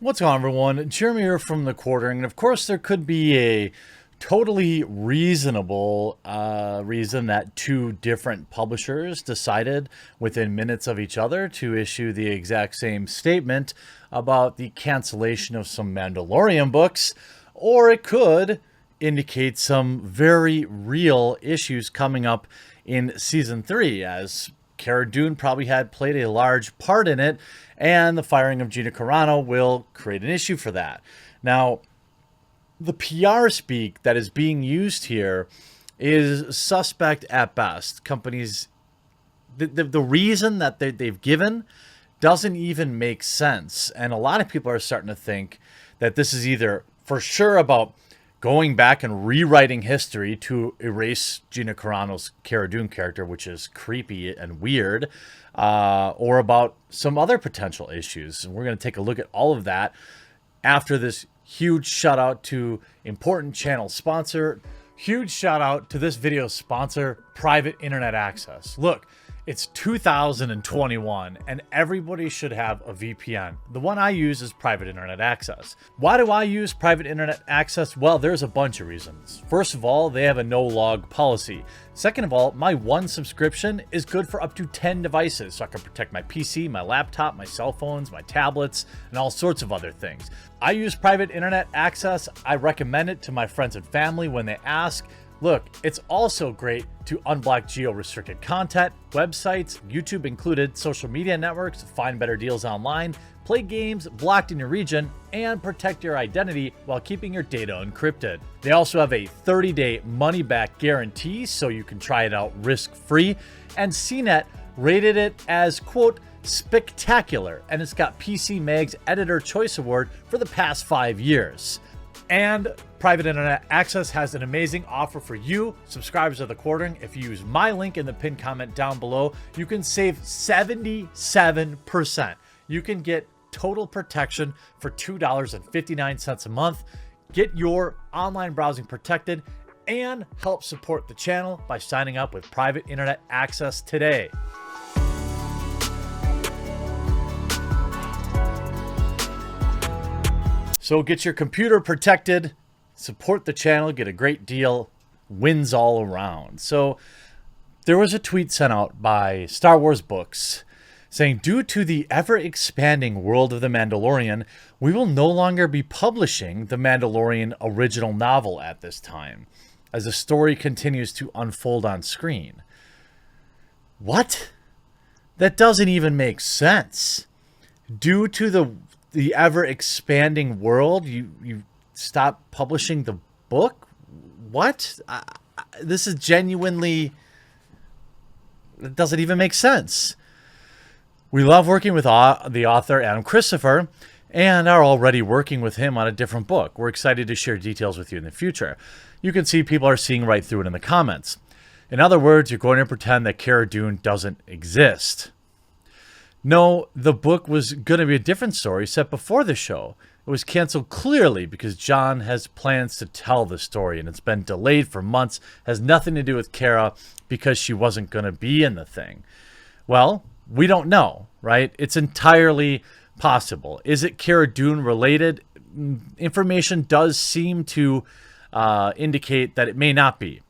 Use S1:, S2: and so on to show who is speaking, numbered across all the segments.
S1: What's going on, everyone? Jeremy here from The Quartering. And of course, there could be a totally reasonable reason that two different publishers decided within minutes of each other to issue the exact same statement about the cancellation of some Mandalorian books, or it could indicate some very real issues coming up in Season 3, as Cara Dune probably had played a large part in it, and the firing of Gina Carano will create an issue for that. Now, the PR speak that is being used here is suspect at best. Companies, the reason that they've given doesn't even make sense. And a lot of people are starting to think that this is either for sure about going back and rewriting history to erase Gina Carano's Cara Dune character, which is creepy and weird, or about some other potential issues. And we're going to take a look at all of that after this huge shout out to important channel sponsor. Huge shout out to this video sponsor, Private Internet Access. Look, it's 2021 and everybody should have a VPN. The one I use is Private Internet Access. Why do I use Private Internet Access? Well, there's a bunch of reasons. First of all, they have a no log policy. Second of all, my one subscription is good for up to 10 devices, so I can protect my PC, my laptop, my cell phones, my tablets, and all sorts of other things. I use Private Internet Access. I recommend it to my friends and family when they ask. Look, it's also great to unblock geo-restricted content, websites, YouTube included, social media networks, find better deals online, play games blocked in your region, and protect your identity while keeping your data encrypted. They also have a 30-day money-back guarantee, so you can try it out risk-free, and CNET rated it as, quote, spectacular, and it's got PC Mag's Editor Choice Award for the past 5 years. And Private Internet Access has an amazing offer for you, subscribers of The Quartering. If you use my link in the pinned comment down below, you can save 77%. You can get total protection for $2.59 a month. Get your online browsing protected and help support the channel by signing up with Private Internet Access today. So get your computer protected, support the channel, get a great deal, wins all around. So there was a tweet sent out by Star Wars Books saying, due to the ever-expanding world of The Mandalorian, we will no longer be publishing the Mandalorian original novel at this time, as the story continues to unfold on screen. What? That doesn't even make sense. Due to the ever-expanding world, you stop publishing the book? What? This is genuinely... It doesn't even make sense. We love working with the author, Adam Christopher, and are already working with him on a different book. We're excited to share details with you in the future. You can see people are seeing right through it in the comments. In other words, you're going to pretend that Cara Dune doesn't exist. No, the book was going to be a different story set before the show. It was canceled clearly because John has plans to tell the story, and it's been delayed for months. Has nothing to do with Cara because she wasn't going to be in the thing. Well, we don't know, right? It's entirely possible. Is it Cara Dune related? Information does seem to indicate that it may not be.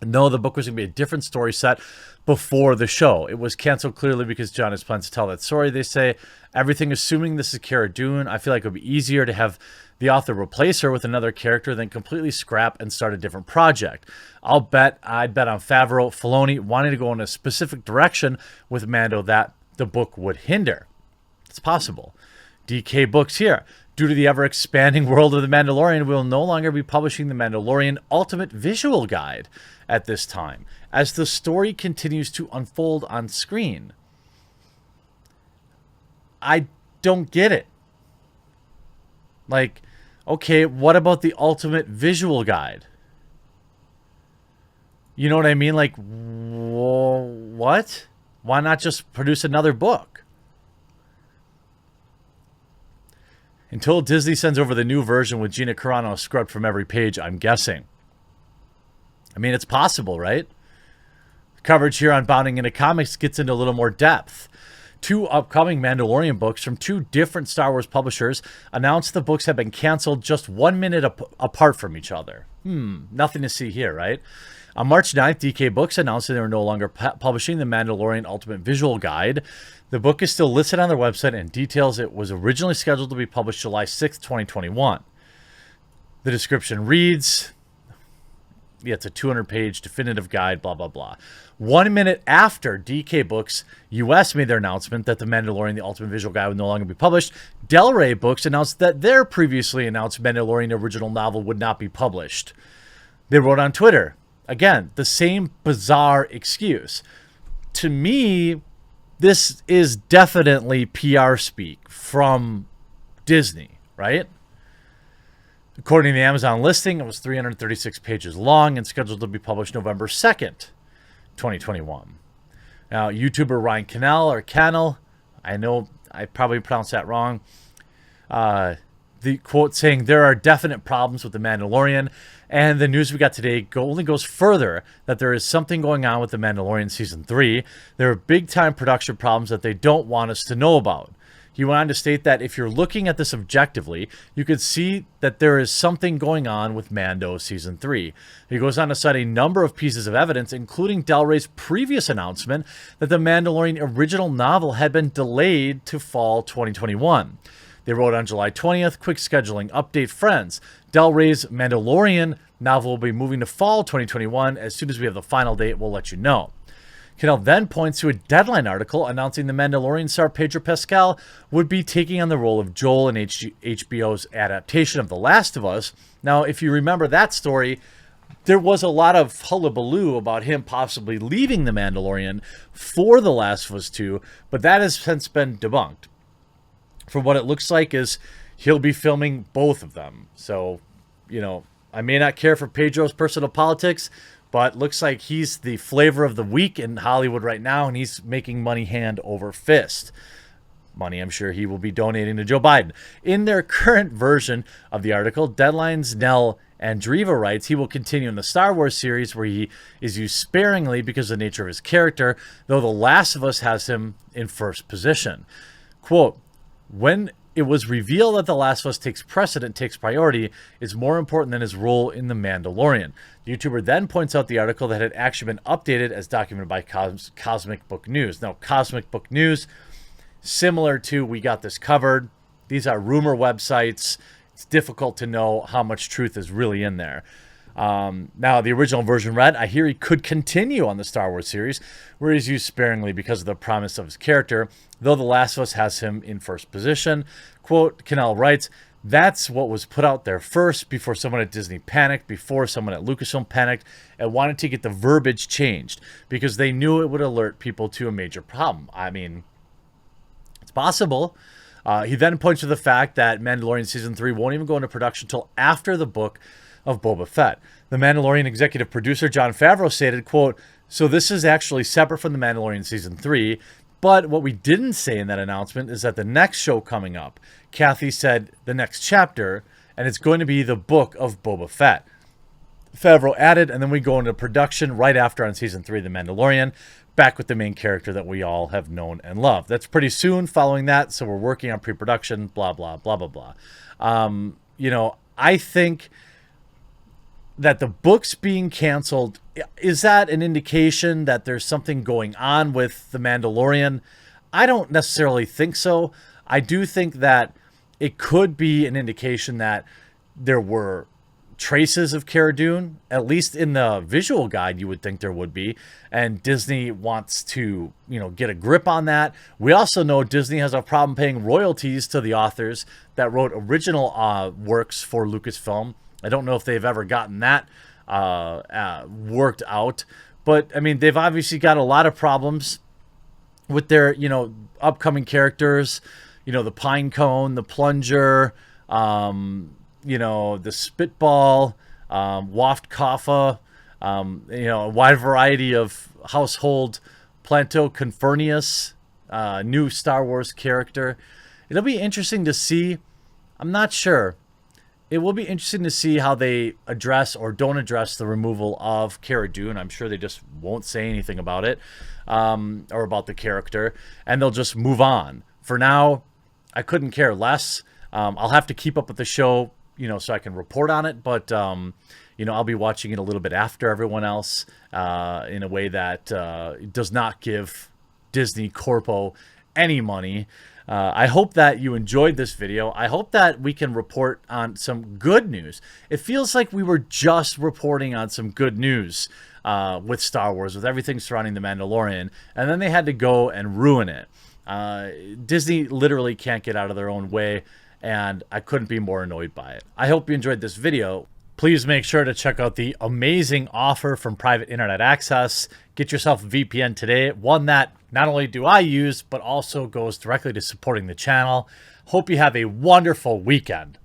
S1: No, the book was going to be a different story set before the show. It was canceled clearly because John has plans to tell that story. They say everything, assuming this is Cara Dune, I feel like it would be easier to have the author replace her with another character than completely scrap and start a different project. I'd bet on Favreau, Filoni wanting to go in a specific direction with Mando that the book would hinder. It's possible. DK Books here. Due to the ever-expanding world of The Mandalorian, we will no longer be publishing The Mandalorian Ultimate Visual Guide at this time, as the story continues to unfold on screen. I don't get it. Like, okay, what about the Ultimate Visual Guide? You know what I mean? Like, what? Why not just produce another book? Until Disney sends over the new version with Gina Carano scrubbed from every page, I'm guessing. I mean, it's possible, right? Coverage here on Bounding into Comics gets into a little more depth. Two upcoming Mandalorian books from two different Star Wars publishers announced the books have been canceled just 1 minute apart from each other. Nothing to see here, right? On March 9th, DK Books announced that they were no longer publishing the Mandalorian Ultimate Visual Guide. The book is still listed on their website and details it was originally scheduled to be published July 6th, 2021. The description reads, yeah, it's a 200-page definitive guide, blah, blah, blah. 1 minute after DK Books US made their announcement that The Mandalorian, the Ultimate Visual Guide would no longer be published, Del Rey Books announced that their previously announced Mandalorian original novel would not be published. They wrote on Twitter, again, the same bizarre excuse. To me, this is definitely PR speak from Disney, right? According to the Amazon listing, it was 336 pages long and scheduled to be published November 2nd, 2021. Now, YouTuber Ryan Cannell, I know I probably pronounced that wrong, the quote saying, "There are definite problems with The Mandalorian, and the news we got today only goes further that there is something going on with The Mandalorian Season 3. There are big-time production problems that they don't want us to know about." He went on to state that if you're looking at this objectively, you could see that there is something going on with Mando Season 3. He goes on to cite a number of pieces of evidence, including Del Rey's previous announcement that the Mandalorian original novel had been delayed to fall 2021. They wrote on July 20th, quick scheduling update, friends. Del Rey's Mandalorian novel will be moving to fall 2021. As soon as we have the final date, we'll let you know. Cannell then points to a Deadline article announcing the Mandalorian star Pedro Pascal would be taking on the role of Joel in HBO's adaptation of The Last of Us. Now, if you remember that story, there was a lot of hullabaloo about him possibly leaving The Mandalorian for The Last of Us 2, but that has since been debunked. From what it looks like is he'll be filming both of them. So, you know, I may not care for Pedro's personal politics, but looks like he's the flavor of the week in Hollywood right now, and he's making money hand over fist. Money I'm sure he will be donating to Joe Biden. In their current version of the article, Deadline's Nell Andreeva writes he will continue in the Star Wars series where he is used sparingly because of the nature of his character, though The Last of Us has him in first position. Quote, "When it was revealed that The Last of Us takes priority, is more important than his role in The Mandalorian." The YouTuber then points out the article that had actually been updated as documented by Cosmic Book News. Now, Cosmic Book News, similar to We Got This Covered, these are rumor websites. It's difficult to know how much truth is really in there. Now, the original version read, "I hear he could continue on the Star Wars series, where he's used sparingly because of the promise of his character, though The Last of Us has him in first position." Quote, Cannell writes, "That's what was put out there first, before someone at Disney panicked, before someone at Lucasfilm panicked, and wanted to get the verbiage changed, because they knew it would alert people to a major problem." I mean, it's possible. He then points to the fact that Mandalorian Season 3 won't even go into production until after the book of Boba Fett. The Mandalorian executive producer Jon Favreau stated, quote, "So this is actually separate from The Mandalorian Season 3, but what we didn't say in that announcement is that the next show coming up, Kathy said the next chapter, and it's going to be the book of Boba Fett." Favreau added, "And then we go into production right after on Season 3 of The Mandalorian, back with the main character that we all have known and loved. That's pretty soon following that, so we're working on pre-production, blah, blah, blah, blah, blah." You know, I think that the book's being canceled, is that an indication that there's something going on with The Mandalorian? I don't necessarily think so. I do think that it could be an indication that there were traces of Cara Dune, at least in the visual guide you would think there would be, and Disney wants to, you know, get a grip on that. We also know Disney has a problem paying royalties to the authors that wrote original works for Lucasfilm. I don't know if they've ever gotten that worked out, but I mean, they've obviously got a lot of problems with their, you know, upcoming characters, you know, the Pine Cone, the Plunger, you know, the Spitball, Waft Kaffa, you know, a wide variety of household Planto Confurnius, new Star Wars character. It'll be interesting to see. I'm not sure It will be interesting to see how they address or don't address the removal of Cara Dune. I'm sure they just won't say anything about it, or about the character, and they'll just move on. For now, I couldn't care less. I'll have to keep up with the show, so I can report on it. But I'll be watching it a little bit after everyone else, in a way that does not give Disney Corpo any money. I hope that you enjoyed this video. I hope that we can report on some good news. It feels like we were just reporting on some good news with Star Wars, with everything surrounding The Mandalorian, and then they had to go and ruin it. Disney literally can't get out of their own way, and I couldn't be more annoyed by it. I hope you enjoyed this video. Please make sure to check out the amazing offer from Private Internet Access. Get yourself a VPN today, one that not only do I use, but also goes directly to supporting the channel. Hope you have a wonderful weekend.